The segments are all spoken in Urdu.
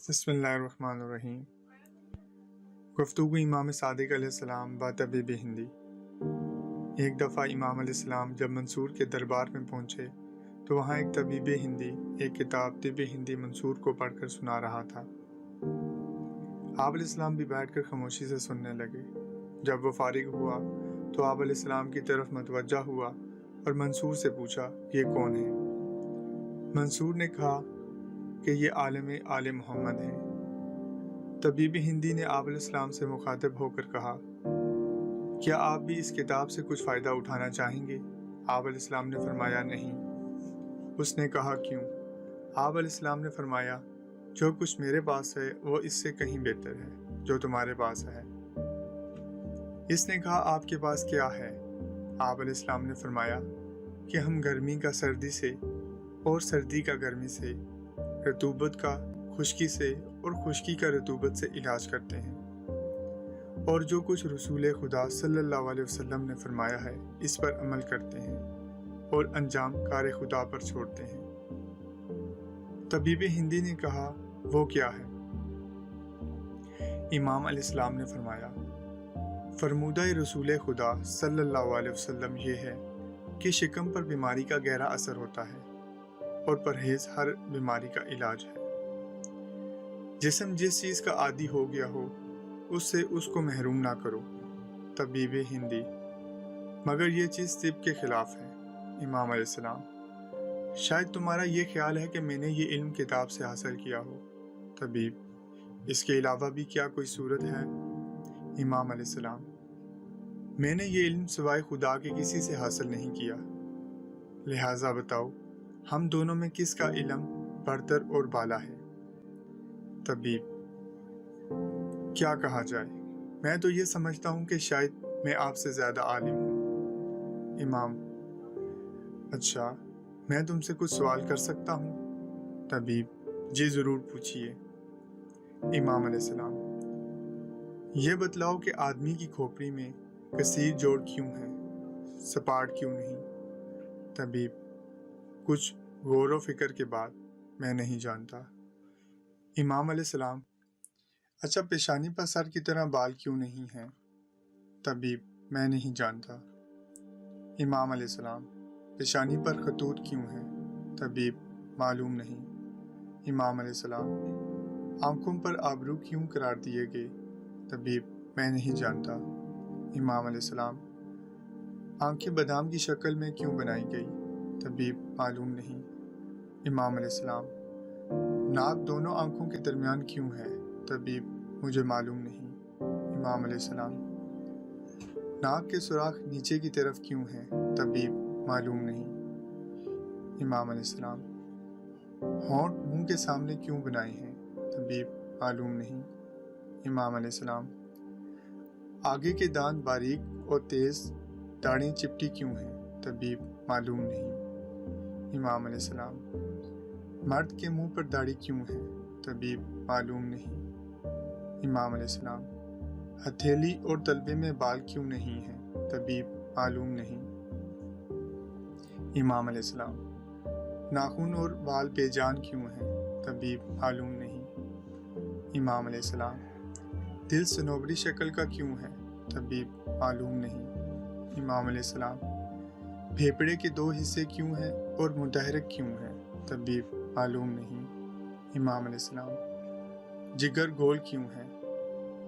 بسم اللہ الرحمن الرحیم۔ گفتگو امام صادق علیہ السلام با طبیب ہندی۔ ایک دفعہ امام علیہ السلام جب منصور کے دربار میں پہنچے تو وہاں ایک طبیب ہندی ایک کتاب طب ہندی منصور کو پڑھ کر سنا رہا تھا۔ آپ علیہ السلام بھی بیٹھ کر خاموشی سے سننے لگے۔ جب وہ فارغ ہوا تو آپ علیہ السلام کی طرف متوجہ ہوا اور منصور سے پوچھا، یہ کون ہے؟ منصور نے کہا کہ یہ عالم آل محمد ہیں۔ طبیب ہندی نے آپ علیہ السلام سے مخاطب ہو کر کہا، کیا آپ بھی اس کتاب سے کچھ فائدہ اٹھانا چاہیں گے؟ آپ علیہ السلام نے فرمایا، نہیں۔ اس نے کہا، کیوں؟ آپ علیہ السلام نے فرمایا، جو کچھ میرے پاس ہے وہ اس سے کہیں بہتر ہے جو تمہارے پاس ہے۔ اس نے کہا، آپ کے پاس کیا ہے؟ آپ علیہ السلام نے فرمایا کہ ہم گرمی کا سردی سے اور سردی کا گرمی سے، رطوبت کا خشکی سے اور خشکی کا رطوبت سے علاج کرتے ہیں، اور جو کچھ رسول خدا صلی اللہ علیہ وسلم نے فرمایا ہے اس پر عمل کرتے ہیں اور انجام کار خدا پر چھوڑتے ہیں۔ طبیب ہندی نے کہا، وہ کیا ہے؟ امام علیہ السلام نے فرمایا، فرمودہ رسول خدا صلی اللہ علیہ وسلم یہ ہے کہ شکم پر بیماری کا گہرا اثر ہوتا ہے اور پرہیز ہر بیماری کا علاج ہے۔ جسم جس چیز کا عادی ہو گیا ہو اس سے اس کو محروم نہ کرو۔ طبیب ہندی، مگر یہ چیز طب کے خلاف ہے۔ امام علیہ السلام، شاید تمہارا یہ خیال ہے کہ میں نے یہ علم کتاب سے حاصل کیا ہو۔ طبیب، اس کے علاوہ بھی کیا کوئی صورت ہے؟ امام علیہ السلام، میں نے یہ علم سوائے خدا کے کسی سے حاصل نہیں کیا، لہٰذا بتاؤ ہم دونوں میں کس کا علم برتر اور بالا ہے؟ طبیب، کیا کہا جائے، میں تو یہ سمجھتا ہوں کہ شاید میں آپ سے زیادہ عالم ہوں۔ امام، اچھا، میں تم سے کچھ سوال کر سکتا ہوں؟ طبیب، جی ضرور پوچھئے۔ امام علیہ السلام، یہ بتلاؤ کہ آدمی کی کھوپڑی میں کثیر جوڑ کیوں ہیں، سپاٹ کیوں نہیں؟ طبیب، کچھ غور و فکر کے بعد، میں نہیں جانتا۔ امام علیہ السلام، اچھا، پیشانی پر سر کی طرح بال کیوں نہیں ہیں؟ طبیب، میں نہیں جانتا۔ امام علیہ السلام، پیشانی پر خطوط کیوں ہیں؟ طبیب، معلوم نہیں۔ امام علیہ السلام، آنکھوں پر ابرو کیوں قرار دیے گئے؟ طبیب، میں نہیں جانتا۔ امام علیہ السلام، آنکھیں بادام کی شکل میں کیوں بنائی گئی؟ طبیب، معلوم نہیں۔ امام علیہ السلام، ناک دونوں آنکھوں کے درمیان کیوں ہے؟ طبیب، مجھے معلوم نہیں۔ امام علیہ السلام، ناک کے سوراخ نیچے کی طرف کیوں ہیں؟ طبیب، معلوم نہیں۔ امام علیہ السلام، ہونٹ منہ کے سامنے کیوں بنائے ہیں؟ طبیب، معلوم نہیں۔ امام علیہ السلام، آگے کے دانت باریک اور تیز، داڑھی چپٹی کیوں ہیں؟ طبیب، معلوم نہیں۔ امام علیہ السلام، مرد کے منہ پر داڑھی کیوں ہے؟ طبیب، معلوم نہیں۔ امام علیہ السلام، ہتھیلی اور تلوے میں بال کیوں نہیں ہیں؟ طبیب، معلوم نہیں۔ امام علیہ السلام، ناخن اور بال بے جان کیوں ہیں؟ طبیب، معلوم نہیں۔ امام علیہ السلام، دل صنوبری شکل کا کیوں ہے؟ طبیب، معلوم نہیں۔ امام علیہ السلام، پھیپھڑے کے دو حصے کیوں ہیں اور متحرک کیوں ہیں؟ طبیب، معلوم نہیں۔ امام علیہ السلام، جگر گول کیوں ہے؟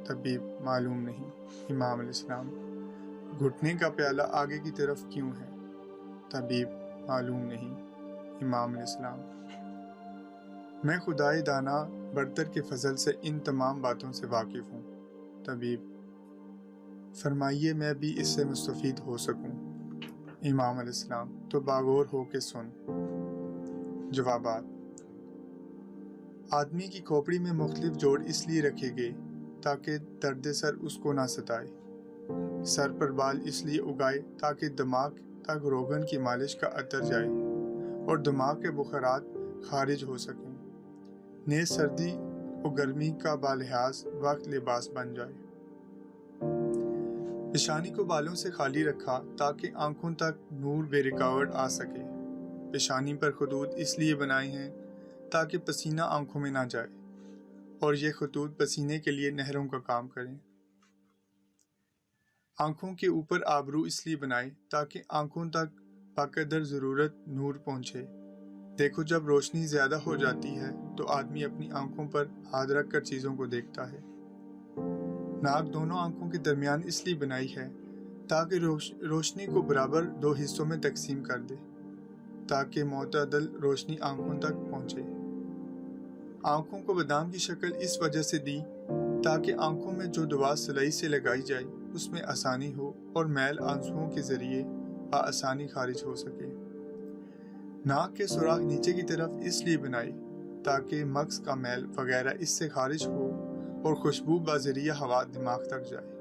طبیب، معلوم نہیں۔ امام علیہ السلام، گھٹنے کا پیالہ آگے کی طرف کیوں ہے؟ طبیب، معلوم نہیں۔ امام علیہ السلام، میں خدائے دانا برتر کے فضل سے ان تمام باتوں سے واقف ہوں۔ طبیب، فرمائیے میں بھی اس سے مستفید ہو سکوں۔ امام علیہ السلام، تو باغور ہو کے سن۔ جوابات: آدمی کی کھوپڑی میں مختلف جوڑ اس لیے رکھے گئے تاکہ درد سر اس کو نہ ستائے۔ سر پر بال اس لیے اگائے تاکہ دماغ تک روغن کی مالش کا اثر جائے اور دماغ کے بخارات خارج ہو سکیں، نیز سردی اور گرمی کا بالحاظ وقت لباس بن جائے۔ پیشانی کو بالوں سے خالی رکھا تاکہ آنکھوں تک نور بے رکاوٹ آ سکے۔ پیشانی پر خطوط اس لیے بنائے ہیں تاکہ پسینہ آنکھوں میں نہ جائے اور یہ خطوط پسینے کے لیے نہروں کا کام کریں۔ آنکھوں کے اوپر آبرو اس لیے بنائے تاکہ آنکھوں تک بقدر ضرورت نور پہنچے۔ دیکھو جب روشنی زیادہ ہو جاتی ہے تو آدمی اپنی آنکھوں پر ہاتھ رکھ کر چیزوں کو دیکھتا ہے۔ ناک دونوں آنکھوں کے درمیان اس لیے بنائی ہے تاکہ روشنی کو برابر دو حصوں میں تقسیم کر دے تاکہ معتدل روشنی آنکھوں تک پہنچے۔ آنکھوں کو بادام کی شکل اس وجہ سے دی تاکہ آنکھوں میں جو دوا سلائی سے لگائی جائے اس میں آسانی ہو اور میل آنسوؤں کے ذریعے بآسانی خارج ہو سکے۔ ناک کے سوراخ نیچے کی طرف اس لیے بنائے تاکہ مغز کا میل وغیرہ اس سے خارج ہو اور خوشبو بذریعہ ہوا دماغ تک جائے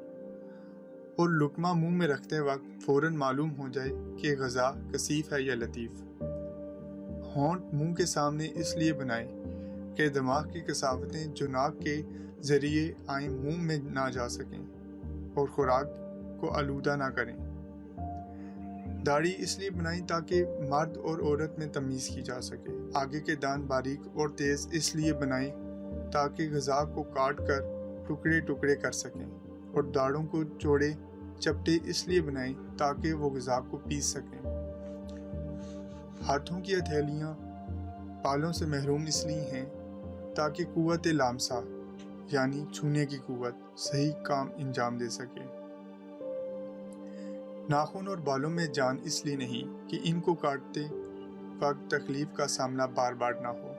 اور لقمہ منہ میں رکھتے وقت فوراً معلوم ہو جائے کہ غذا کثیف ہے یا لطیف۔ ہونٹ منہ کے سامنے اس لیے بنائے کہ دماغ کی کثافتیں جو ناک کے ذریعے آئیں منہ میں نہ جا سکیں اور خوراک کو آلودہ نہ کریں۔ داڑھی اس لیے بنائی تاکہ مرد اور عورت میں تمیز کی جا سکے۔ آگے کے دانت باریک اور تیز اس لیے بنائے تاکہ غذا کو کاٹ کر ٹکڑے ٹکڑے کر سکیں، اور داڑھوں کو چوڑے چپٹے اس لیے بنائے تاکہ وہ غذا کو پیس سکیں۔ ہاتھوں کی ہتھیلیاں بالوں سے محروم اس لیے ہیں تاکہ قوت لامسہ یعنی چھونے کی قوت صحیح کام انجام دے سکے۔ ناخن اور بالوں میں جان اس لیے نہیں کہ ان کو کاٹتے وقت تکلیف کا سامنا بار بار نہ ہو۔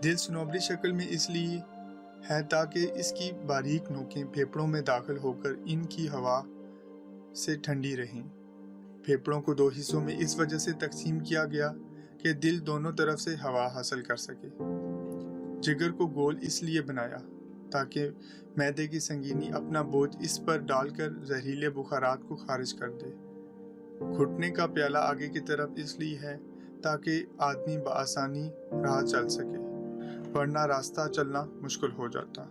دل سنوبری شکل میں اس لیے ہے تاکہ اس کی باریک نوکیں پھیپھڑوں میں داخل ہو کر ان کی ہوا سے ٹھنڈی رہیں۔ پھیپھڑوں کو دو حصوں میں اس وجہ سے تقسیم کیا گیا کہ دل دونوں طرف سے ہوا حاصل کر سکے۔ جگر کو گول اس لیے بنایا تاکہ معدے کی سنگینی اپنا بوجھ اس پر ڈال کر زہریلے بخارات کو خارج کر دے۔ گھٹنے کا پیالہ آگے کی طرف اس لیے ہے تاکہ آدمی بآسانی راہ چل سکے، ورنہ راستہ چلنا مشکل ہو جاتا۔